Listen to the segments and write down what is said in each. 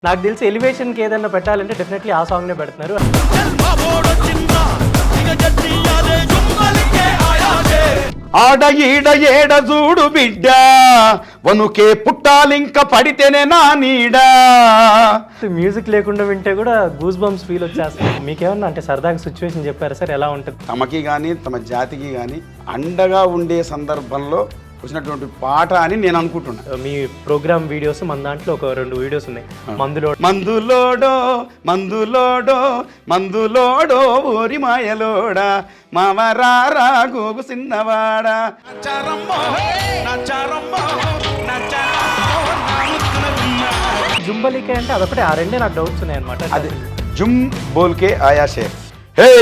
నాకు తెలిసి ఎలివేషన్కి ఏదైనా పెట్టాలంటే డెఫినెట్లీ ఆ సాంగ్నే పెడుతున్నారు. ఆడ ఈడ ఏడ చూడు బిడ్డ వనుకే పుట్టాలింక పడితేనే నా నీడ. మ్యూజిక్ లేకుండా వింటే కూడా గూస్ బంప్స్ ఫీల్ వచ్చేస్తుంది. మీకేమన్నా అంటే సరదాగా సిచ్యువేషన్ చెప్పారా సార్, ఎలా ఉంటుంది? తమకి కానీ తమ జాతికి కానీ అండగా ఉండే సందర్భంలో వచ్చినటువంటి పాట అని నేను అనుకుంటున్నా. మీ ప్రోగ్రామ్ వీడియోస్ మన దాంట్లో ఒక 2 వీడియోస్ ఉన్నాయి. మందులోడో మందులోడో మందులోడో ఓరి మాయలోడా మావరారా గోగు సిన్నవాడా. జుంబలికే అంటే అదొకటే, ఆ రెండే నాకు డౌట్స్ ఉన్నాయి అనమాట. అది జుమ్ బోల్కే ఆయా షేర్. హే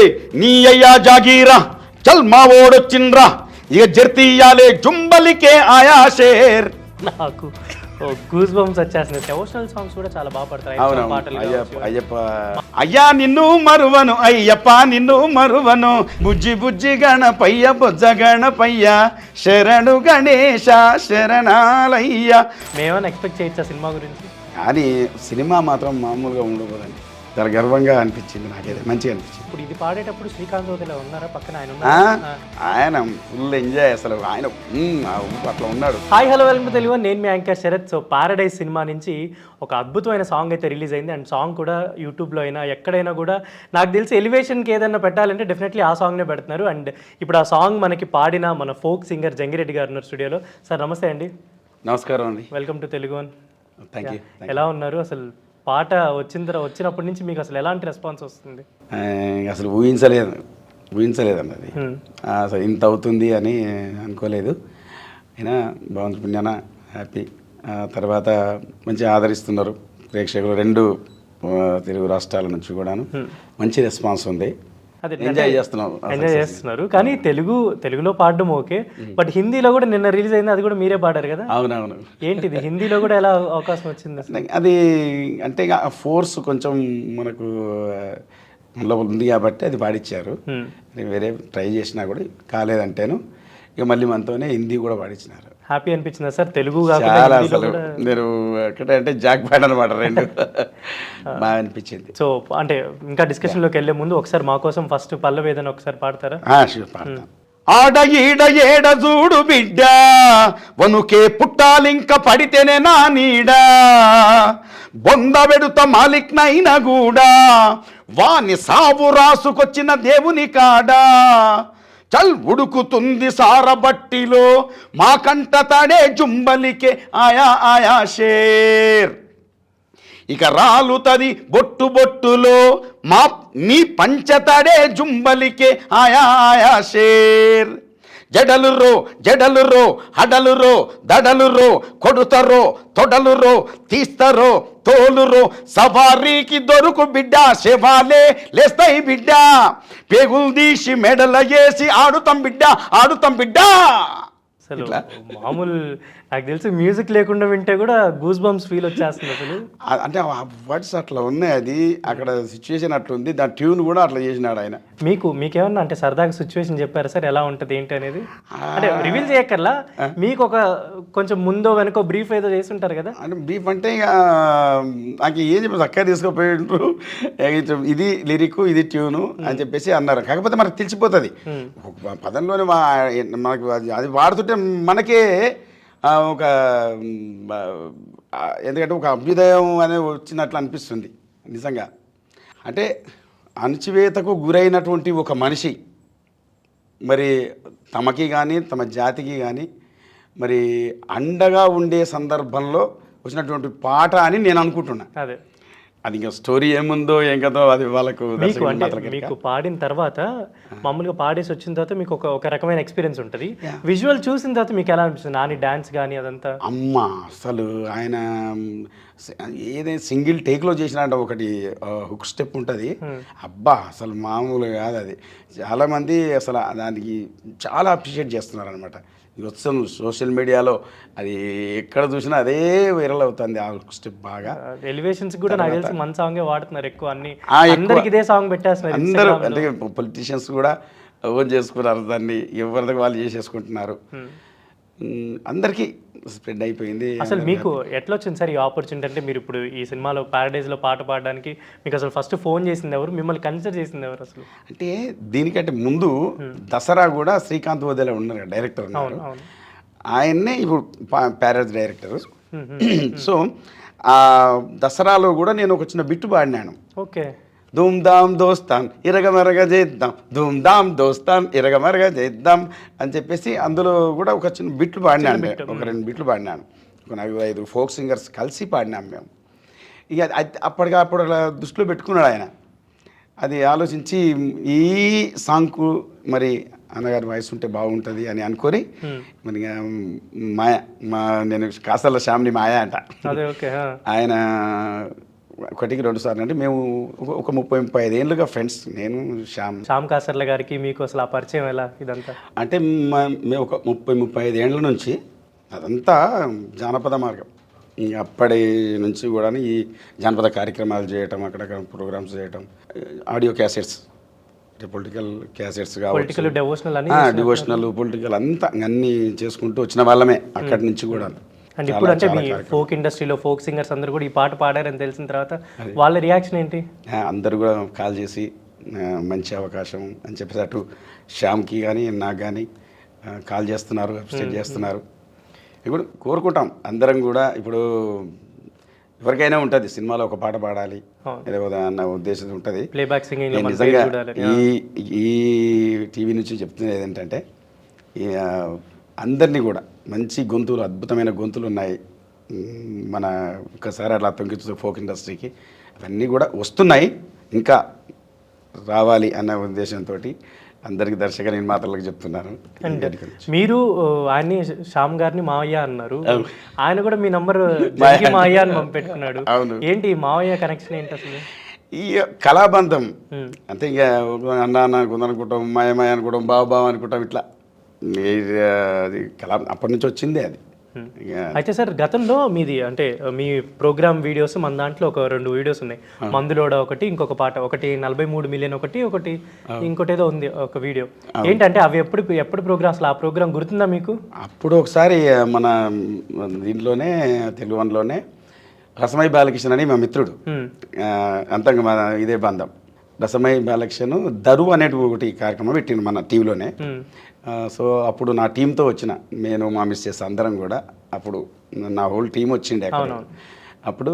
నీ అయ్యా జాగీరా చల్ మా ఓడొచ్చిండ్రా ఇక జర్తీయాలే జుంబలికే ఆయా షేర్. నాకు గూస్ బంప్స్ వచ్చేస్తున్నాయి. డివోషనల్ సాంగ్స్ కూడా చాలా బాగా పడతాయి. అయ్యప్ప అయ్యా నిన్ను మరువను అయ్యప్ప నిన్ను మరువను బుజ్జి బుజ్జి గణపయ్య బొజ్జ గణపయ్య శరణు గణేశ శరణాలయ్య. మేమేమైనా ఎక్స్పెక్ట్ చేయొచ్చా సినిమా గురించి? కానీ సినిమా మాత్రం మామూలుగా ఉండకూడదండి. చాలా గర్వంగా అనిపించింది, నాకేదో మంచిగా అనిపించింది. ఇప్పుడు ఇది పాడేటప్పుడు శ్రీకాంత్ వదిలే ఉన్నారా పక్కన? ఆయన ఫుల్ ఎంజాయ్, అసలు ఆయన అట్లా ఉన్నాడు. Hi hello welcome to Telugu. నేను మీ anchor Sharath. So Paradise cinema నుంచి ఒక అద్భుతమైన సాంగ్ అయితే రిలీజ్ అయింది. అండ్ సాంగ్ కూడా యూట్యూబ్లో అయినా ఎక్కడైనా కూడా నాకు తెలిసి ఎలివేషన్కి ఏదైనా పెట్టాలంటే డెఫినెట్లీ ఆ సాంగ్నే పెడుతున్నారు. అండ్ ఇప్పుడు ఆ సాంగ్ మనకి పాడిన మన ఫోక్ సింగర్ జంగిరెడ్డి గారు ఉన్నారు స్టూడియోలో. సార్ నమస్తే అండి. నమస్కారం అండి. Welcome to Telugu. Thank you. ఎలా ఉన్నారు? అసలు పాట వచ్చినప్పటి నుంచి మీకు అసలు ఎలాంటి రెస్పాన్స్ వస్తుంది? అసలు ఊహించలేదండి అది. అసలు ఇంత అవుతుంది అని అనుకోలేదు. అయినా బాగుంది, పుణ్యాన హ్యాపీ. తర్వాత మంచిగా ఆదరిస్తున్నారు ప్రేక్షకులు. 2 తెలుగు రాష్ట్రాల నుంచి కూడాను మంచి రెస్పాన్స్ ఉంది. ఎంజాయ్ చేస్తున్నారు. కానీ తెలుగులో పాడడం ఓకే, బట్ హిందీలో కూడా నిన్న రిలీజ్ అయింది, అది కూడా మీరే పాడారు కదా? అవునవును. ఏంటిది హిందీలో కూడా ఎలా అవకాశం వచ్చింది? అది అంటే ఫోర్స్ కొంచెం మనకు లోపల ఉంది కాబట్టి అది పాడించారు. వేరే ట్రై చేసినా కూడా కాలేదంటేను ఇక మళ్ళీ మనతోనే హిందీ కూడా పాడించినారు. హ్యాపీ అనిపించిందా సార్? తెలుగు చాలా అసలు నేను ఎక్కడంటే జాక్ ప్యాడ్ అనమాట, 2 బాగా అనిపించింది. సో అంటే ఇంకా డిస్కషన్లోకి వెళ్ళే ముందు ఒకసారి మా కోసం ఫస్ట్ పల్లవి ఏదైనా ఒకసారి పాడతారా? పాడతాను. ఆడ ఈడ ఏడ చూడు బిడ్డ వనుకే పుట్టాలింక పడితేనే నా నీడ బొంద వెడుత మాలిక్నైనా కూడా వాని సావు రాసుకొచ్చిన దేవుని కాడా చల్ ఉడుకుతుంది సారబట్టిలో మా కంట తడే జుంబలికే ఆయా ఆయా షేర్. ఇక రాలుతది బొట్టు బొట్టులో మా నీ పంచతడే జుంబలికే ఆయా ఆయా షేర్. జడలురో జడలురో హడలురో దడలురో కొడుతరో తొడలురో తీస్తరో తోలురో సవారీకి దొరుకు బిడ్డ శవాలే లేస్తాయి బిడ్డ పేగులు తీసి మెడల వేసి ఆడుతాం బిడ్డ ఆడుతాం బిడ్డ. అసలు మామూలు నాకు తెలిసి మ్యూజిక్ లేకుండా వింటే కూడా గూస్ బంప్స్ ఫీల్ వచ్చేస్తుంది. అసలు అంటే వర్డ్స్ అట్లా ఉన్నాయి, అది అక్కడ సిచ్యువేషన్ అట్లా ఉంది, దాని ట్యూన్ కూడా అట్లా చేసినాడు ఆయన. మీకేమన్నా అంటే సరదాగా సిచ్యువేషన్ చెప్పారా సార్, ఎలా ఉంటుంది ఏంటి అనేది? అంటే రివీల్ చేయక్కర్లా, మీకు ఒక కొంచెం ముందో వెనకో బ్రీఫ్ ఏదో చేసి ఉంటారు కదా? అంటే బ్రీఫ్ అంటే ఇక నాకు ఏం చెప్పి చక్కగా తీసుకుపోయిండ్రు, ఇది లిరిక్ ఇది ట్యూను అని చెప్పేసి అన్నారు. కాకపోతే మనకు తెలిసిపోతుంది పదంలోనే మనకు అది వాడుతుంటే మనకే ఒక ఎందుకంటే ఒక అభ్యుదయం అనేది వచ్చినట్లు అనిపిస్తుంది నిజంగా. అంటే అణచివేతకు గురైనటువంటి ఒక మనిషి మరి తమకి కానీ తమ జాతికి కానీ మరి అండగా ఉండే సందర్భంలో వచ్చినటువంటి పాట అని నేను అనుకుంటున్నా. అదే అది ఇంకా స్టోరీ ఏముందో ఏం కదో అది వాళ్ళకు. మీకు పాడిన తర్వాత మామూలుగా పాడేసి వచ్చిన తర్వాత మీకు ఒక రకమైన ఎక్స్పీరియన్స్ ఉంటుంది. విజువల్ చూసిన తర్వాత మీకు ఎలా అనిపిస్తుంది? నాని డాన్స్ కానీ అదంతా అమ్మా అసలు ఆయన ఏదైనా సింగిల్ టేక్లో చేసినట్టు ఒకటి హుక్ స్టెప్ ఉంటుంది, అబ్బా అసలు మామూలు కాదు అది. చాలామంది అసలు దానికి చాలా అప్రిషియేట్ చేస్తున్నారు అనమాట. వస్తుంది సోషల్ మీడియాలో, అది ఎక్కడ చూసినా అదే వైరల్ అవుతుంది ఆ స్టెప్. బాగా ఎలివేషన్స్ కూడా నాకు తెలిసి మన సాంగే వాడుతున్నారు ఎక్కువ, అన్ని అందరికి ఇదే సాంగ్ పెట్టేస్తున్నారు అందరూ. అంటే పొలిటీషియన్స్ కూడా ఓన్ చేసుకున్నారు దాన్ని, ఎవరిది వాళ్ళు చేసేసుకుంటున్నారు. అందరికీ స్ప్రెడ్ అయిపోయింది. అసలు మీకు ఎట్లా వచ్చింది సార్ ఈ ఆపర్చునిటీ? అంటే మీరు ఇప్పుడు ఈ సినిమాలో ప్యారడైజ్లో పాట పాడడానికి మీకు అసలు ఫస్ట్ ఫోన్ చేసింది ఎవరు, మిమ్మల్ని కన్సిడర్ చేసింది ఎవరు అసలు? అంటే దీనికంటే ముందు దసరా కూడా శ్రీకాంత్ వదిలే ఉన్నారు డైరెక్టర్ ఉన్నారు, అవును. ఆయన్నే ఇప్పుడు ప్యారడైజ్ డైరెక్టర్. సో ఆ దసరాలో కూడా నేను ఒక చిన్న బిట్టు పాడినాను. ఓకే. ధూమ్ ధామ్ దోస్తాన్ ఇరగమరగ చేద్దాం, ధూమ్ ధామ్ దోస్తాన్ ఇరగమరగ చేద్దాం అని చెప్పేసి అందులో కూడా ఒక చిన్న బిట్లు పాడినాను, ఒక 2 బిట్లు పాడినాను. ఒక 4-5 ఫోక్ సింగర్స్ కలిసి పాడినాం మేము. ఇక అప్పటికప్పుడు అలా దృష్టిలో పెట్టుకున్నాడు ఆయన. అది ఆలోచించి ఈ సాంగ్కు మరి అన్నగారి వాయిస్ ఉంటే బాగుంటుంది అని అనుకొని మరి నేను కాసల శ్యామ్ని మాయ అంట, ఆయన 1-2 సార్లు. అంటే మేము ఒక 30-35 ఏళ్ళుగా ఫ్రెండ్స్, నేను శ్యామ్ కాసర్ల గారికి మీకు అసలు ఆ పరిచయం ఎలా ఇదంతా? అంటే మేము ఒక 30-35 ఏళ్ళ నుంచి అదంతా జానపద మార్గం. అప్పటి నుంచి కూడా ఈ జానపద కార్యక్రమాలు చేయటం, అక్కడక్కడ ప్రోగ్రామ్స్ చేయటం, ఆడియో క్యాసెట్స్, పొలిటికల్ క్యాసెట్స్ కావచ్చు, డివోషనల్ పొలిటికల్ అంతా అన్నీ చేసుకుంటూ వచ్చిన వాళ్ళమే అక్కడి నుంచి కూడా. అండ్ ఇప్పుడు అంటే మీ ఫోక్ ఇండస్ట్రీలో ఫోక్ సింగర్స్ అందరూ కూడా ఈ పాట పాడారని తెలిసిన తర్వాత వాళ్ళ రియాక్షన్ ఏంటి? అందరూ కూడా కాల్ చేసి మంచి అవకాశం అని చెప్పేసి అటు శ్యామ్కి కానీ నాకు కానీ కాల్ చేస్తున్నారు, అప్రిషియేట్ చేస్తున్నారు. ఇప్పుడు కోరుకుంటాం అందరం కూడా. ఇప్పుడు ఎవరికైనా ఉంటుంది సినిమాలో ఒక పాట పాడాలి అన్న ఉద్దేశం ఉంటుంది. నిజంగా ఈ టీవీ నుంచి చెప్తున్నది ఏంటంటే అందరినీ కూడా మంచి గొంతులు, అద్భుతమైన గొంతులు ఉన్నాయి మన ఒకసారి అట్లా తొంగి ఫోక్ ఇండస్ట్రీకి. అవన్నీ కూడా వస్తున్నాయి, ఇంకా రావాలి అన్న ఉద్దేశంతో అందరికి దర్శక నిర్మాతలకు చెప్తున్నాను. మీరు ఆయన్ని శ్యామ్ గారిని మావయ్య అన్నారు, ఆయన కూడా మీ నంబర్ మావయ్య అని పెట్టుకున్నాడు. ఏంటి మావయ్య కనెక్షన్ ఏంటి అసలు? ఈ కళాబంధం అంటే ఇక అన్న అనుకుంటాం, మాయ అనుకుంటాం, బావ అనుకుంటాం, ఇట్లా అది కళ అప్పటి నుంచి వచ్చిందే అది. అయితే సార్ గతంలో మీది అంటే మీ ప్రోగ్రామ్ వీడియోస్ మన దాంట్లో ఒక 2 వీడియోస్ ఉన్నాయి. మందులోడ ఒకటి, ఇంకొక పాట, ఒకటి 43 మిలియన్ ఒకటి ఇంకోటి ఏదో ఉంది ఒక వీడియో. ఏంటంటే అవి ఎప్పుడు ప్రోగ్రామ్స్, ఆ ప్రోగ్రామ్ గుర్తుందా మీకు? అప్పుడు ఒకసారి మన దీంట్లోనే తెలుగు వన్లోనే రసమై బాలకృష్ణ అని మా మిత్రుడు, అంతంగా మన ఇదే బంధం, రసమై బాలకృష్ణ దరు అనేటి ఒకటి కార్యక్రమం పెట్టిండు మన టీవీలోనే. సో అప్పుడు నా టీంతో వచ్చిన, నేను మా మిస్సెస్ అందరం కూడా, అప్పుడు నా హోల్ టీం వచ్చిండే అక్కడ. అప్పుడు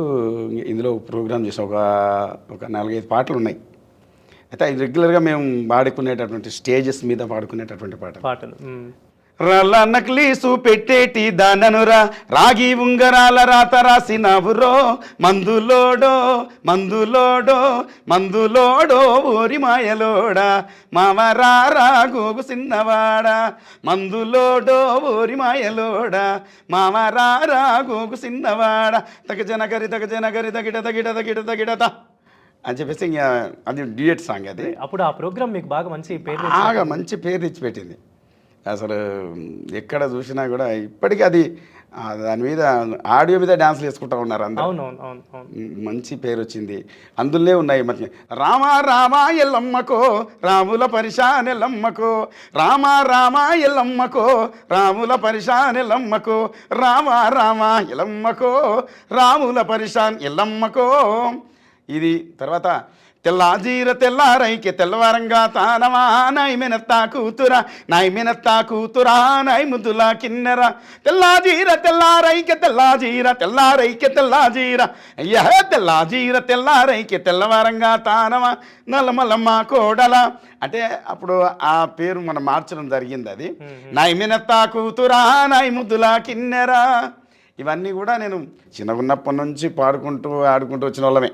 ఇందులో ప్రోగ్రామ్ చేసాం, ఒక 4-5 పాటలు ఉన్నాయి. అయితే అది రెగ్యులర్గా మేము పాడుకునేటటువంటి స్టేజెస్ మీద పాడుకునేటటువంటి పాటలు. రల్ల నక్లీసు పెట్టేటి దాననురా, రాగి ఉంగరాల రాత రాసినవురో, మందులోడో మందులోడో మందులోడో ఓరి మాయలోడా, మామరారా గోగు సిన్నవాడా, మందులోడో ఓరి మాయలోడా, మామరారా గోగు సిన్నవాడా, తగజనగరి తగిడ తగిడ తగిడ తగిడత అని చెప్పేసి ఇంకా అది డ్యూయట్ సాంగ్. అది అప్పుడు ఆ ప్రోగ్రామ్ మీకు బాగా మంచి పేరు తెచ్చిపెట్టింది. అసలు ఎక్కడ చూసినా కూడా ఇప్పటికీ అది దాని మీద ఆడియో మీద డ్యాన్స్లు వేసుకుంటూ ఉన్నారు అందరూ. మంచి పేరు వచ్చింది. అందులోనే ఉన్నాయి మంచి రామ రామ ఎల్లమ్మకో రాముల పరిశాన్ ఎల్లమ్మకో, రామ రామ ఎల్లమ్మకో రాముల పరిశాన్ ఎల్లమ్మకో, రామ రామ ఎల్లమ్మకో రాముల పరిశాన్ ఎల్లమ్మకో. ఇది తర్వాత తెల్లాజీర తెల్లారైకే తెల్లవారంగా తానవా, నాయమెనత్తా కూతురా నాయమెనత్తా కూతురా, నాయ ముద్దులా కిన్నెర, తెల్లాజీర తెల్లారైకే తెల్లాజీర తెల్లారైకే తెల్లాజీర, అయ్యా తెల్లాజీర తెల్లారైకే తెల్లవారంగా తానవా, నల్లమల్లమ్మ కోడల. అంటే అప్పుడు ఆ పేరు మనం మార్చడం జరిగింది. అది నాయమెనత్తా కూతురా నాయ ముద్దులా కిన్నెర. ఇవన్నీ కూడా నేను చిన్నగున్నప్పటి నుంచి పాడుకుంటూ ఆడుకుంటూ వచ్చిన వాళ్ళమే.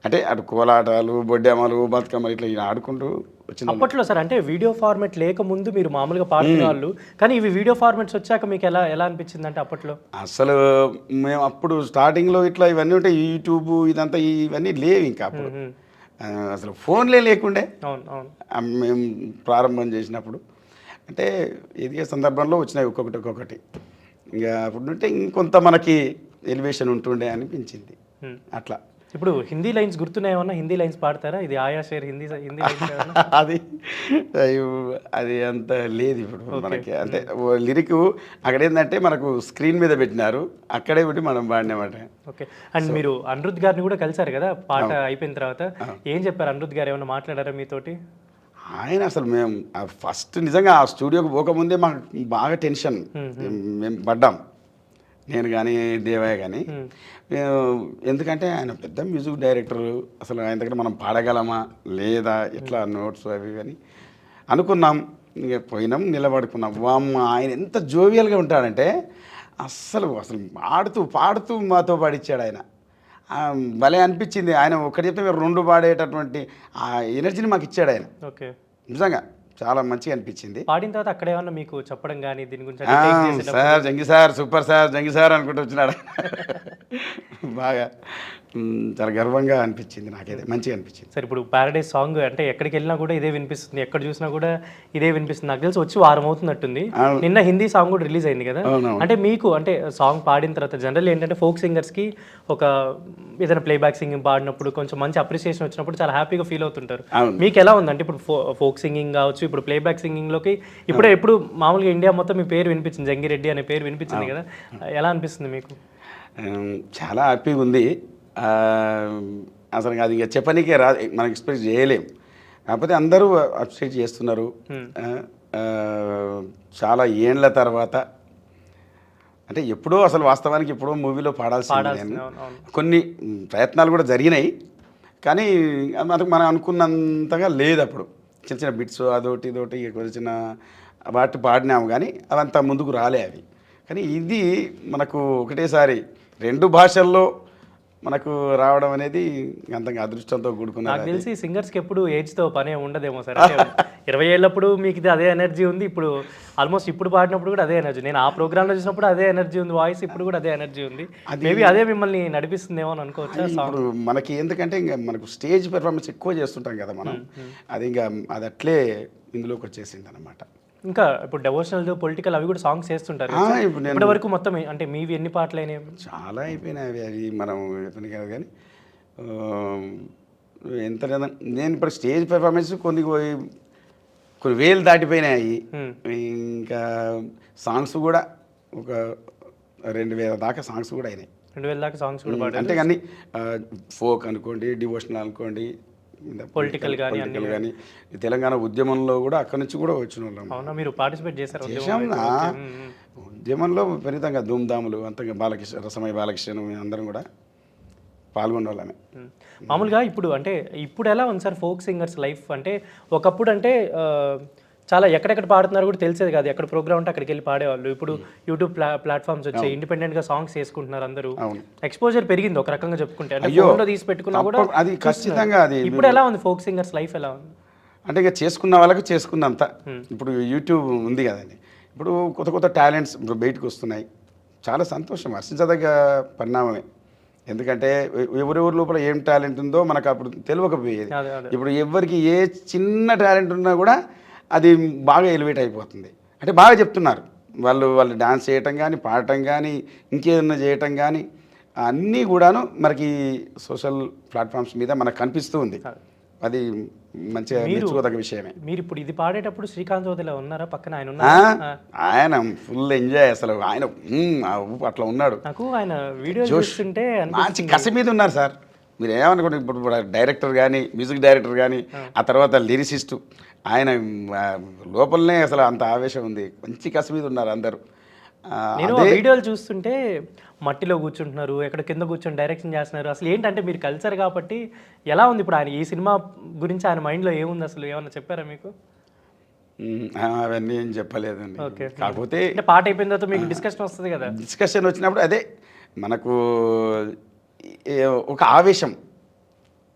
అంటే అటు కోలాటాలు, బొడ్డెమ్మలు, బతుకమ్మలు ఇట్లా ఆడుకుంటూ వచ్చింది అప్పట్లో. సార్ అంటే వీడియో ఫార్మాట్ లేకముందు మీరు మామూలుగా పాడుకునే వాళ్ళు, కానీ ఇవి వీడియో ఫార్మాట్స్ వచ్చాక మీకు ఎలా అనిపించింది? అంటే అప్పట్లో అసలు మేము అప్పుడు స్టార్టింగ్లో ఇట్లా ఇవన్నీ ఉంటాయి, యూట్యూబ్ ఇదంతా ఇవన్నీ లేవు ఇంకా. అప్పుడు అసలు ఫోన్లే లేకుండే మేము ప్రారంభం చేసినప్పుడు. అంటే ఎదిగే సందర్భంలో వచ్చినాయి ఒక్కొక్కటి. ఇంకా అప్పుడు ఉంటే ఇంకొంత మనకి ఎలివేషన్ ఉంటుండే అనిపించింది అట్లా. ఇప్పుడు హిందీ లైన్స్ గుర్తున్నాయేమన్నా? హిందీ లైన్స్ పాడతారా? ఇది ఆయా షేర్ హిందీ హిందీ లైన్స్ ఏమన్నా? అది అయ్యో, అది అంత లేదు ఇప్పుడు మనకి. అంటే లిరిక్ అక్కడ ఏంటంటే మనకు స్క్రీన్ మీద పెట్టినారు, అక్కడే పెట్టి మనం పాడినామాట. ఓకే. అండ్ మీరు అనిరుద్ గారిని కూడా కలిసారు కదా పాట అయిపోయిన తర్వాత? ఏం చెప్పారు అనిరుద్ గారు? ఏమైనా మాట్లాడారా మీతోటి? ఆయన అసలు మేము ఫస్ట్ నిజంగా ఆ స్టూడియోకి పోకముందే మాకు బాగా టెన్షన్ మేము పడ్డాం, నేను కానీ దేవయ్య కానీ. ఎందుకంటే ఆయన పెద్ద మ్యూజిక్ డైరెక్టర్, అసలు ఆయన దగ్గర మనం పాడగలమా లేదా, ఎట్లా నోట్స్ అవి అని అనుకున్నాం. ఇక పోయినాం, నిలబడుకున్నాం. వామ్మ ఆయన ఎంత జోవియల్గా ఉంటాడంటే అస్సలు పాడుతూ పాడుతూ మాతో పాడిచ్చాడు ఆయన. భలే అనిపించింది. ఆయన ఒకటి చెప్తే మీరు రెండు పాడేటటువంటి ఆ ఎనర్జీని మాకు ఇచ్చాడు ఆయన. ఓకే, నిజంగా చాలా మంచిగా అనిపించింది. పాడిన తర్వాత అక్కడ ఏమన్నా మీకు చెప్పడం కానీ దీని గురించి? Sir Jangi sir super sir Jangi sir అనుకుంటూ వచ్చినాడు. బాగా చాలా గర్వంగా అనిపించింది నాకైతే, మంచిగా అనిపించింది. సార్ ఇప్పుడు ప్యారడైజ్ సాంగ్ అంటే ఎక్కడికి వెళ్ళినా కూడా ఇదే వినిపిస్తుంది, ఎక్కడ చూసినా కూడా ఇదే వినిపిస్తుంది. నాకు తెలిసి వచ్చి వారం అవుతున్నట్టుంది. నిన్న హిందీ సాంగ్ కూడా రిలీజ్ అయింది కదా. అంటే మీకు అంటే సాంగ్ పాడిన తర్వాత జనరల్ ఏంటంటే ఫోక్ సింగర్స్కి ఒక ఏదైనా ప్లేబ్యాక్ సింగింగ్ పాడినప్పుడు కొంచెం మంచి అప్రిసియేషన్ వచ్చినప్పుడు చాలా హ్యాపీగా ఫీల్ అవుతుంటారు. మీకు ఎలా ఉంది? అంటే ఇప్పుడు ఫోక్ సింగింగ్ కావచ్చు, ఇప్పుడు ప్లేబ్యాక్ సింగింగ్లోకి ఇప్పుడు మామూలుగా ఇండియా మొత్తం మీ పేరు వినిపించింది, జంగిరెడ్డి అనే పేరు వినిపించింది కదా, ఎలా అనిపిస్తుంది మీకు? చాలా హ్యాపీగా ఉంది. అసలు అది ఇంకా చెప్పనీకే రాదు, మనం ఎక్స్ప్రెస్ చేయలేం. కాకపోతే అందరూ అప్రిషియేట్ చేస్తున్నారు. చాలా ఏండ్ల తర్వాత, అంటే ఎప్పుడో అసలు వాస్తవానికి ఎప్పుడో మూవీలో పాడాల్సింది నేను. కొన్ని ప్రయత్నాలు కూడా జరిగినాయి, కానీ మనకు మనం అనుకున్నంతగా లేదు. అప్పుడు చిన్న చిన్న బిట్స్ అదొకటి ఇదొకటి చిన్న వాటి పాడినాము, కానీ అవంతా ముందుకు రాలే అవి. కానీ ఇది మనకు ఒకటేసారి 2 భాషల్లో మనకు రావడం అనేది అంతగా అదృష్టంతో కూడుకున్నది. నాకు తెలిసి సింగర్స్కి ఎప్పుడు ఏజ్తో పనే ఉండదేమో సార్. 20 ఏళ్ళప్పుడు మీకు ఇది అదే ఎనర్జీ ఉంది, ఇప్పుడు ఆల్మోస్ట్ ఇప్పుడు పాడినప్పుడు కూడా అదే ఎనర్జీ. నేను ఆ ప్రోగ్రామ్లో చూసినప్పుడు అదే ఎనర్జీ ఉంది, వాయిస్ ఇప్పుడు కూడా అదే ఎనర్జీ ఉంది. మేబీ అదే మిమ్మల్ని నడిపిస్తుందేమో అని అనుకోవచ్చు. ఇప్పుడు మనకి ఎందుకంటే ఇంకా మనకు స్టేజ్ పెర్ఫార్మెన్స్ ఎక్కువ చేస్తుంటాం కదా మనం, అది ఇంకా అది అట్లే ఇందులోకి వచ్చేసింది అనమాట. ఇంకా ఇప్పుడు డెవోషనల్ పొలిటికల్ అవి కూడా సాంగ్స్ చేస్తుంటారు ఇప్పటి వరకు. మొత్తం అంటే మీవి ఎన్ని పాటలు అయినాయి? చాలా అయిపోయినాయి అవి మనం కాదు కానీ ఎంత లేదా. నేను ఇప్పుడు స్టేజ్ పెర్ఫార్మెన్స్ కొన్ని వేలు దాటిపోయినాయి. ఇంకా సాంగ్స్ కూడా ఒక 2000 దాకా సాంగ్స్ కూడా అయినాయి. 2000 దాకా సాంగ్స్ కూడా పాడారు. అంటే కానీ ఫోక్ అనుకోండి, డివోషనల్ అనుకోండి, పొలిటికల్ కానీ తెలంగాణ ఉద్యమంలో కూడా అక్కడి నుంచి కూడా వచ్చిన వాళ్ళం. అవునా, మీరు పార్టిసిపేట్ చేశారు ఉద్యమంలో విపరీతంగా ధూమ్ధాములు అంతగా. బాలకృష్ణ, రసమయ్య బాలకృష్ణ అందరం కూడా పాల్గొనే వాళ్ళమే. మామూలుగా ఇప్పుడు అంటే ఇప్పుడు ఎలా ఉంది సార్ ఫోక్ సింగర్స్ లైఫ్? అంటే ఒకప్పుడు అంటే చాలా ఎక్కడెక్కడ పాడుతున్నారు కూడా తెలిసేది కాదు, ఎక్కడ ప్రోగ్రామ్ ఉంటే అక్కడికి వెళ్ళి పాడేవాళ్ళు. ఇప్పుడు యూట్యూబ్ ప్లాట్ఫామ్స్ వచ్చాయి, ఇండిపెండెంట్గా సాంగ్స్ చేసుకుంటున్నారు అందరూ, ఎక్స్పోజర్ పెరిగింది ఒక రకంగా చెప్పుకుంటే. అంటే ఫోన్లో తీసి పెట్టుకున్నా కూడా అది ఖచ్చితంగా. అది ఇప్పుడు ఎలా ఉంది ఫోక్ సింగర్స్ లైఫ్ ఎలా ఉంది? అంటే ఇక చేసుకున్న వాళ్ళకి చేసుకున్నంత. ఇప్పుడు యూట్యూబ్ ఉంది కదండి, ఇప్పుడు కొత్త కొత్త టాలెంట్స్ ఇప్పుడు బయటకు వస్తున్నాయి. చాలా సంతోషం, హర్షించదగ్గ పరిణామమే. ఎందుకంటే ఎవరెవరి లోపల ఏం టాలెంట్ ఉందో మనకు అప్పుడు తెలియకపోయేది. ఇప్పుడు ఎవరికి ఏ చిన్న టాలెంట్ ఉన్నా కూడా అది బాగా ఎలివేట్ అయిపోతుంది. అంటే బాగా చెప్తున్నారు వాళ్ళు డాన్స్ చేయటం కానీ, పాడటం కానీ, ఇంకేదన్నా చేయటం కానీ, అన్నీ కూడాను మనకి సోషల్ ప్లాట్ఫామ్స్ మీద మనకు కనిపిస్తూ ఉంది. అది మంచిగా మెచ్చుకోదగ్గ విషయమే. మీరు ఇప్పుడు ఇది పాడేటప్పుడు శ్రీకాంత్ వదిలా ఉన్నారా పక్కన? ఆయన ఫుల్ ఎంజాయ్, అసలు ఆయన అట్లా ఉన్నాడు. నాకు ఆయన వీడియో చూస్తుంటే మంచి కసి మీద ఉన్నారు సార్. మీరు ఏమనుకోండి, ఇప్పుడు డైరెక్టర్ కానీ, మ్యూజిక్ డైరెక్టర్ కానీ, ఆ తర్వాత లిరిసిస్టు, ఆయన లోపలనే అసలు అంత ఆవేశం ఉంది. మంచి కసి మీద ఉన్నారు అందరూ. నేను వీడియోలు చూస్తుంటే మట్టిలో కూర్చుంటున్నారు, ఎక్కడ కింద కూర్చొని డైరెక్షన్ చేస్తున్నారు. అసలు ఏంటంటే మీరు కల్చర్ కాబట్టి ఎలా ఉంది ఇప్పుడు ఆయన ఈ సినిమా గురించి ఆయన మైండ్లో ఏముంది అసలు? ఏమన్నా చెప్పారా మీకు? అవన్నీ ఏం చెప్పలేదండి. కాకపోతే పాట అయిపోయిన తర్వాత మీకు డిస్కషన్ వస్తుంది కదా. డిస్కషన్ వచ్చినప్పుడు అదే మనకు ఒక ఆవేశం,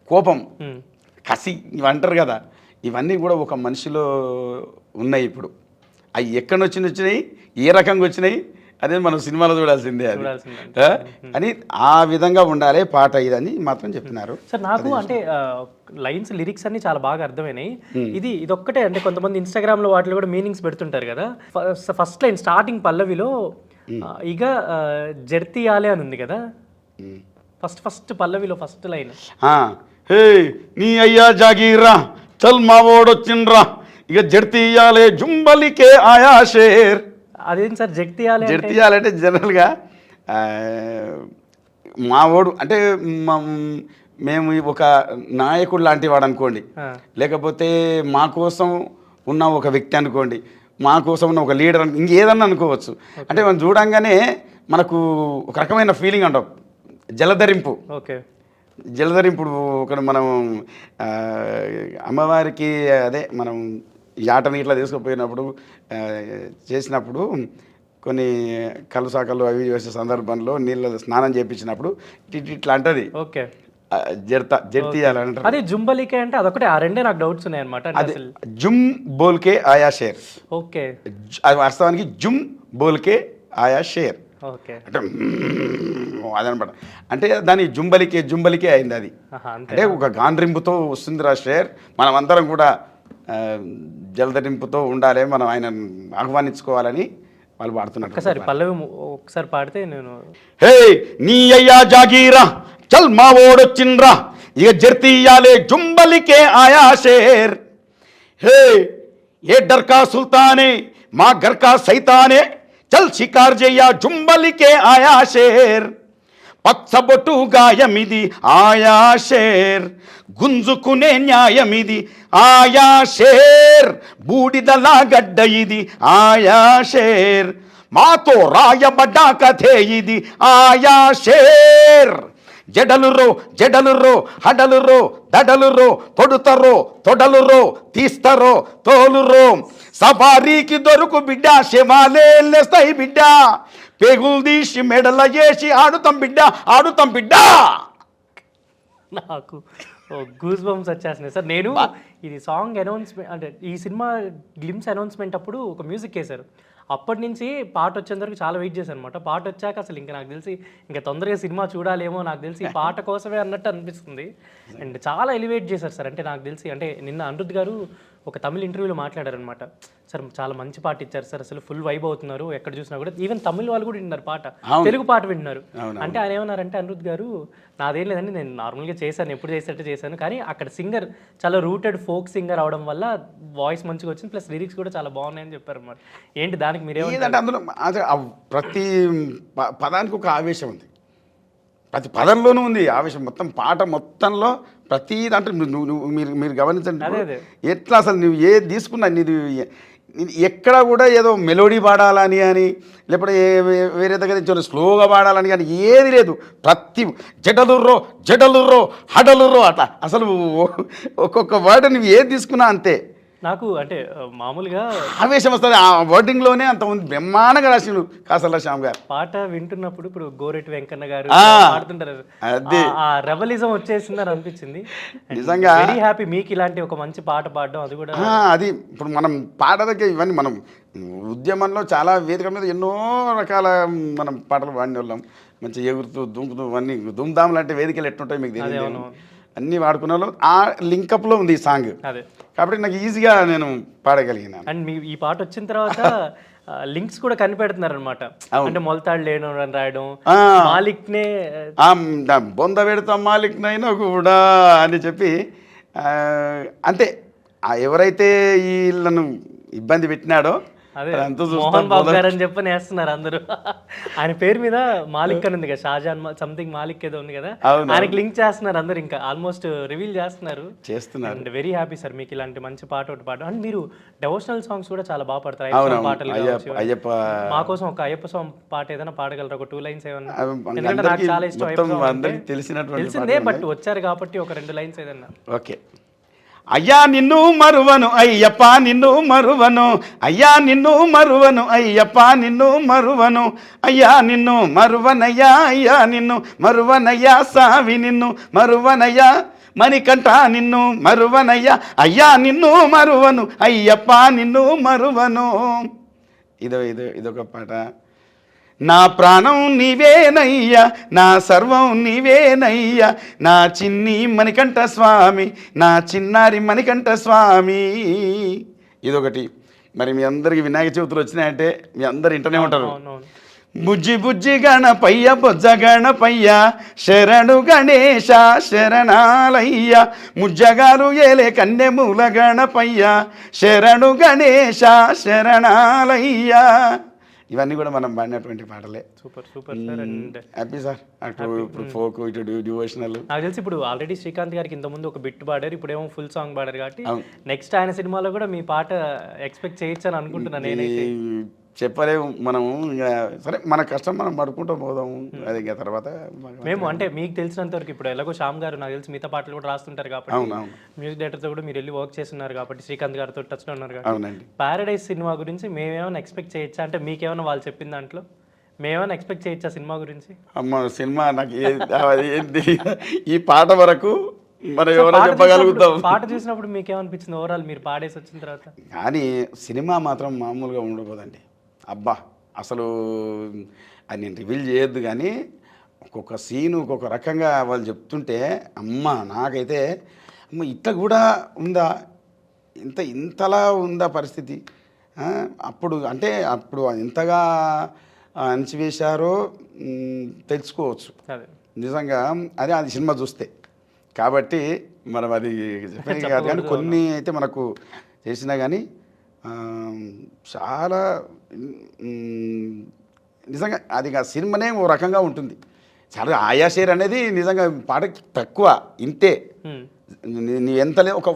కోపం, కసి ఇవంటారు కదా, ఇవన్నీ కూడా ఒక మనిషిలో ఉన్నాయి. ఇప్పుడు అవి ఎక్కడి నుంచి వచ్చినాయి, ఏ రకంగా వచ్చినాయి, అదే మనం సినిమాలో చూడాల్సిందే అది అని. ఆ విధంగా ఉండాలి పాట ఇదని మాత్రం చెప్తున్నారు సార్. నాకు అంటే లైన్స్, లిరిక్స్ అన్ని చాలా బాగా అర్థమైనాయి. ఇదొక్కటే అంటే కొంతమంది ఇన్స్టాగ్రామ్లో వాటిలో కూడా మీనింగ్స్ పెడుతుంటారు కదా. ఫస్ట్ లైన్ స్టార్టింగ్ పల్లవిలో ఇక జర్తియాలే అని ఉంది కదా, ఫస్ట్ పల్లవిలో ఫస్ట్ లైన్ హే నీ అయ్యా జాగీరా చల్ మా ఓడొచ్చిండ్రా ఇక జడ్తీయాలే జుంబలికే ఆయా షేర్. అదేం సార్ జగ్తియాలి జడ్తీయాలంటే జనరల్గా మా ఓడు అంటే మేము ఒక నాయకుడు లాంటి వాడు అనుకోండి, లేకపోతే మా కోసం ఉన్న ఒక వ్యక్తి అనుకోండి, మా కోసం ఉన్న ఒక లీడర్ ఇంకేదన్నా అనుకోవచ్చు. అంటే మనం చూడంగానే మనకు ఒక రకమైన ఫీలింగ్ అంటాం, జలధరింపు. ఓకే, జలధరింపుడు ఒక మనం అమ్మవారికి అదే మనం యాటని ఇట్లా తీసుకుపోయినప్పుడు చేసినప్పుడు కొన్ని కళ్ళు సాకలు అవి వేసే సందర్భంలో నీళ్ళ స్నానం చేయించినప్పుడు ఇట్లా అంటది. ఓకే, జడ్తీయాలంటారు. అది జుంబలికే అంటే అదొకటే, ఆ రెండే నాకు డౌట్స్ ఉన్నాయి అనమాట. జుమ్ బోల్కే ఆయా షేర్. ఓకే, అది వాస్తవానికి జుమ్ బోల్కే ఆయా షేర్ ఓకే అంటే అదనమాట. అంటే దాని జుంబలికే అయింది అది. అంటే ఒక గాండ్రింపుతో వస్తుందిరా షేర్, మనం అందరం కూడా జలధరింపుతో ఉండాలి, మనం ఆయన ఆహ్వానించుకోవాలని వాళ్ళు పాడుతున్నారు. ఒకసారి పల్లవి ఒకసారి పాడితే నేను. హే నీ అయ్యా జాగీరా చల్ మా ఓడొచ్చిండ్రా ఇక జర్తీయాలే జుంబలికే ఆయా షేర్. హే ఏ డర్కా సుల్తానే మా గర్కా సైతానే చల్ షికార్ జయ్యా జుంబలికే ఆయా షేర్. పచ్చబొట్టు గాయమిది ఆయా షేర్, గుంజుకునే న్యాయమిది ఆయా షేర్, బూడిదలా గడ్డ ఇది ఆయా షేర్, మాతో రాయబడ్డ కథే ఇది ఆయా షేర్. జడలురో హడలురో దడలురో తొడుతరో తొడలురో తీస్తరో తోలురో, సవారీకి దొరుకు బిడ్డ శివాలే లేస్తాయి బిడ్డ, పేగులు తీసి మెడల చేసి ఆడుతాం బిడ్డ. నాకు గూస్ బంప్స్ వచ్చేస్తున్నాయి సార్. నేను ఇది సాంగ్ అనౌన్స్మెంట్ అంటే ఈ సినిమా గ్లిమ్స్ అనౌన్స్మెంట్ అప్పుడు ఒక మ్యూజిక్ వేశారు. అప్పటి నుంచి పాట వచ్చేంత వరకు చాలా వెయిట్ చేశాను అనమాట. పాట వచ్చాక అసలు ఇంకా నాకు తెలిసి ఇంకా తొందరగా సినిమా చూడాలేమో నాకు తెలిసి ఈ పాట కోసమే అన్నట్టు అనిపిస్తుంది. అండ్ చాలా ఎలివేట్ చేశారు సార్. అంటే నాకు తెలిసి అంటే నిన్న అనిరుద్ధ్ గారు ఒక తమిళ ఇంటర్వ్యూలో మాట్లాడారనమాట. సార్ చాలా మంచి పాట ఇచ్చారు సార్, అసలు ఫుల్ వైబ్ అవుతున్నారు, ఎక్కడ చూసినా కూడా ఈవెన్ తమిళ వాళ్ళు కూడా వింటున్నారు పాట, తెలుగు పాట వింటున్నారు. అంటే ఆయన ఏమన్నారంటే అనిరుద్ధ్ గారు, నాదేం లేదండి, నేను నార్మల్గా చేశాను, ఎప్పుడు చేసేట్టు చేశాను, కానీ అక్కడ సింగర్ చాలా రూటెడ్ ఫోక్ సింగర్ అవడం వల్ల వాయిస్ మంచిగా వచ్చింది, ప్లస్ లిరిక్స్ కూడా చాలా బాగున్నాయని చెప్పారు అన్నమాట. ఏంటి దానికి మీరేమంటే? అందులో ప్రతి పదానికి ఒక ఆవేశం ఉంది, ప్రతి పదంలోనూ ఉంది ఆవేశం. మొత్తం పాట మొత్తంలో ప్రతి దాంట్లో మీరు గమనించండి ఎట్లా అసలు నువ్వు ఏది తీసుకున్నా నీది ఎక్కడ కూడా ఏదో మెలోడీ పాడాలని అని లేకపోతే వేరే దగ్గర నుంచి స్లోగా పాడాలని కానీ ఏది లేదు. ప్రతి జడలుర్రో హడలుర్రో అట్లా అసలు ఒక్కొక్క వర్డ్ నువ్వు ఏది తీసుకున్నా అంతే. నాకు అంటే మామూలుగా ఆవేశం వస్తుంది ఆ వర్డింగ్లోనే, అంత ఉంది బ్రహ్మాండంగా రాసిండు కాసర్ల శ్యామ్ గారు. పాట వింటున్నప్పుడు ఇప్పుడు గోరెటి వెంకన్న గారు పాడుతుంటారు, ఆ రెబలిజం వచ్చేసిందని అనిపించింది నిజంగా. వెరీ హ్యాపీ మీకు ఇలాంటి ఒక మంచి పాట పాడడం, అది కూడా అది ఇప్పుడు మనం పాట దగ్గర ఇవన్నీ మనం ఉద్యమంలో చాలా వేదిక మీద ఎన్నో రకాల మనం పాటలు పాడిన వాళ్ళం, మంచి ఎగురుతూ దుంకుతూ అన్నీ దుమ్దాం లాంటి వేదికలు ఎట్టుంటాయి మీకు తెలియదు, అన్నీ వాడుకున్న వాళ్ళు. ఆ లింకప్లో ఉంది ఈ సాంగ్, కాబట్టి నాకు ఈజీగా నేను పాడగలిగినాను. అండ్ మీ ఈ పాట వచ్చిన తర్వాత లింక్స్ కూడా కనిపెడుతున్నారు అనమాట. అంటే మొలతాడు లేను అని రాయడం, మాలిక్నే బొంద పెడతాం మాలిక్నైనా కూడా అని చెప్పి, అంతే ఎవరైతే వీళ్ళను ఇబ్బంది పెట్టినాడో మోహన్ బాబు గారు అని చెప్పని వేస్తున్నారు అందరూ. ఆయన పేరు మీద మాలిక్ అని ఉంది కదా, షాజాన్ సంథింగ్ మాలిక్ ఏదో ఉంది కదా, ఆయనకి లింక్ చేస్తున్నారు అందరు, ఇంకా ఆల్మోస్ట్ రివీల్ చేస్తున్నారు. అండ్ వెరీ హ్యాపీ సార్ మీకు ఇలాంటి మంచి పాట ఒకటి పాట. అండ్ మీరు డెవోషనల్ సాంగ్స్ కూడా చాలా బాగా పాడతారు, అయ్యప్ప పాటలు. మా కోసం ఒక అయ్యప్ప సాంగ్ పాట ఏదైనా పాడగలరా, ఒక 2 లైన్స్ ఏమన్నా? ఎందుకంటే నాకు చాలా ఇష్టం తెలిసిందే, బట్ వచ్చారు కాబట్టి ఒక 2 లైన్స్ ఏదన్నా. ఓకే. అయ్యా నిన్ను మరువను అయ్యప్ప నిన్ను మరువను, అయ్యా నిన్ను మరువను అయ్యప్ప నిన్ను మరువను, అయ్యా నిన్ను మరువనయ్యా, అయ్యా నిన్ను మరువనయ్యా, సావి నిన్ను మరువనయ్యా, మణికంఠ నిన్ను మరువనయ్యా, అయ్యా నిన్ను మరువను అయ్యప్ప నిన్ను మరువను. ఇదొక పాట. నా ప్రాణం నీవేనయ్యా, నా సర్వం నీవేనయ్యా, నా చిన్ని మణికంఠ స్వామి, నా చిన్నారి మణికంఠ స్వామి. ఇదొకటి. మరి మీ అందరికి వినాయక చవితులు వచ్చినాయంటే మీ అందరు ఇంటనే ఉంటారు. బుజ్జి బుజ్జి గణపయ్య బొజ్జ గణపయ్య శరణు గణేశ శరణాలయ్య ముజ్జగాలు ఏలే కన్నెమూల గణపయ్య శరణు గణేశ శరణాలయ్య. ఇవన్నీ కూడా మనం పాడినటువంటి పాటలే. Super super sir. And happy sir. అటు ఇప్పుడు ఫోక్, ఇటు డివోషనల్. నాకు తెలిసి ఇప్పుడు ఆల్రెడీ శ్రీకాంత్ గారికి ఇంతకుముందు ఒక బిట్ పాడారు, ఇప్పుడేమో ఫుల్ సాంగ్ పాడారు కాబట్టి అవును. నెక్స్ట్ ఆయన సినిమాలో కూడా మీ పాట ఎక్స్పెక్ట్ చేయొచ్చు అని అనుకుంటున్నాను నేనైతే. చెప్పలేము మనము. ఇంకా సరే మన కష్టం మనం పడుకుంటూ పోదాము. అది ఇంకా తర్వాత మేము అంటే మీకు తెలిసినంత వరకు ఇప్పుడు ఎలాగో శ్యామ్ గారు నాకు తెలిసి మిగతా పాటలు కూడా రాస్తుంటారు కాబట్టి, అవునవును మ్యూజిక్ డైరెక్టర్తో కూడా మీరు వెళ్ళి వర్క్ చేస్తున్నారు కాబట్టి, శ్రీకాంత్ గారితో టచ్లో ఉన్నారు కాబట్టి, అవునండి. పారడైజ్ సినిమా గురించి మేమేమైనా ఎక్స్పెక్ట్ చేయొచ్చా? అంటే మీకేమైనా వాళ్ళు చెప్పిన దాంట్లో మేమేమైనా ఎక్స్పెక్ట్ చేయొచ్చా సినిమా గురించి? అమ్మ సినిమా నాకు ఏంటి ఈ పాట వరకు మనం ఎవరైనా చెప్పగలుగుతాం. పాట చూసినప్పుడు మీకేమనిపించింది ఓవరాల్ మీరు పాడేసి వచ్చిన తర్వాత? కానీ సినిమా మాత్రం మామూలుగా ఉండబోదండి. అబ్బా అసలు అది నేను రివీల్ చేయొద్దు, కానీ ఒక్కొక్క సీను ఒక్కొక్క రకంగా వాళ్ళు చెప్తుంటే అమ్మ నాకైతే అమ్మ ఇట్లా కూడా ఉందా, ఇంతలా ఉందా పరిస్థితి. అప్పుడు అంటే అప్పుడు ఎంతగా అణచివేశారో తెలుసుకోవచ్చు నిజంగా. అదే అది సినిమా చూస్తే. కాబట్టి మనం అది చెప్పేది కాదు, కానీ కొన్ని అయితే మనకు చేసినా కానీ చాలా నిజంగా అది సినిమానే ఓ రకంగా ఉంటుంది. చాలా ఆయా షేర్ అనేది నిజంగా పాటకి తక్కువ, ఇంతే. నీ ఎంతలే ఒక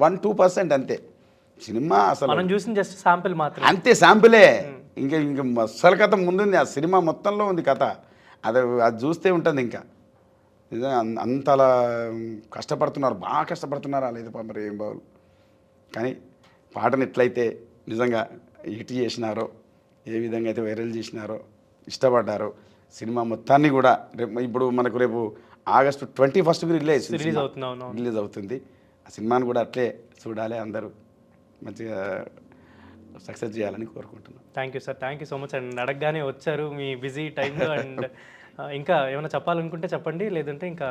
1-2% అంతే. సినిమా అసలు మనం చూసిన జస్ట్ శాంపిల్ మాత్రం, అంతే శాంపిలే. ఇంకా అసలు కథ ముందుంది, ఆ సినిమా మొత్తంలో ఉంది కథ. అది చూస్తే ఉంటుంది. ఇంకా నిజంగా అంతలా కష్టపడుతున్నారు, బాగా కష్టపడుతున్నారు. లేదు మరి ఏం బాగులు. కానీ పాటను ఎట్లయితే నిజంగా హిట్ చేసినారో, ఏ విధంగా అయితే వైరల్ చేసినారో, ఇష్టపడ్డారో, సినిమా మొత్తాన్ని కూడా ఇప్పుడు మనకు రేపు ఆగస్టు 21 రిలీజ్ అవుతుంది. ఆ సినిమాను కూడా అట్లే చూడాలి, అందరూ మంచిగా సక్సెస్ చేయాలని కోరుకుంటున్నాను. Thank you sir, thank you so much. And అడగగానే వచ్చారు మీ బిజీ టైంలో. అండ్ ఇంకా ఏమైనా చెప్పాలనుకుంటే చెప్పండి, లేదంటే ఇంకా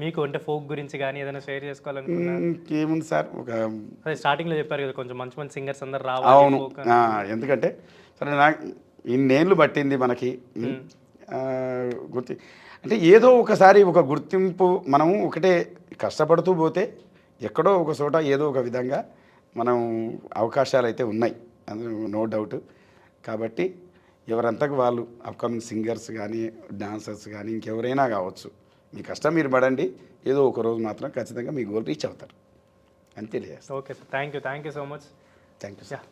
మీకు అంటే ఫోక్ గురించి కానీ ఏదైనా షేర్ చేసుకోవాలనుకున్నారు? ఏముంది సార్, ఒక అదే స్టార్టింగ్లో చెప్పారు కదా కొంచెం మంచి మంచి సింగర్స్ అందరు అవును. రావాలి. ఎందుకంటే సరే నాకు ఇన్నేళ్ళు పట్టింది మనకి అంటే ఏదో ఒకసారి ఒక గుర్తింపు, మనము ఒకటే కష్టపడుతూ పోతే ఎక్కడో ఒక చోట ఏదో ఒక విధంగా మనం అవకాశాలు అయితే ఉన్నాయి, అందులో నో డౌట్. కాబట్టి ఎవరంతకు వాళ్ళు అప్కమింగ్ సింగర్స్ కానీ, డాన్సర్స్ కానీ, ఇంకెవరైనా కావచ్చు, మీ కష్టం మీరు పడండి. ఏదో ఒక రోజు మాత్రం ఖచ్చితంగా మీ గోల్ రీచ్ అవుతారు. అంతే లేదు. Okay sir, thank you so much. Thank you sir.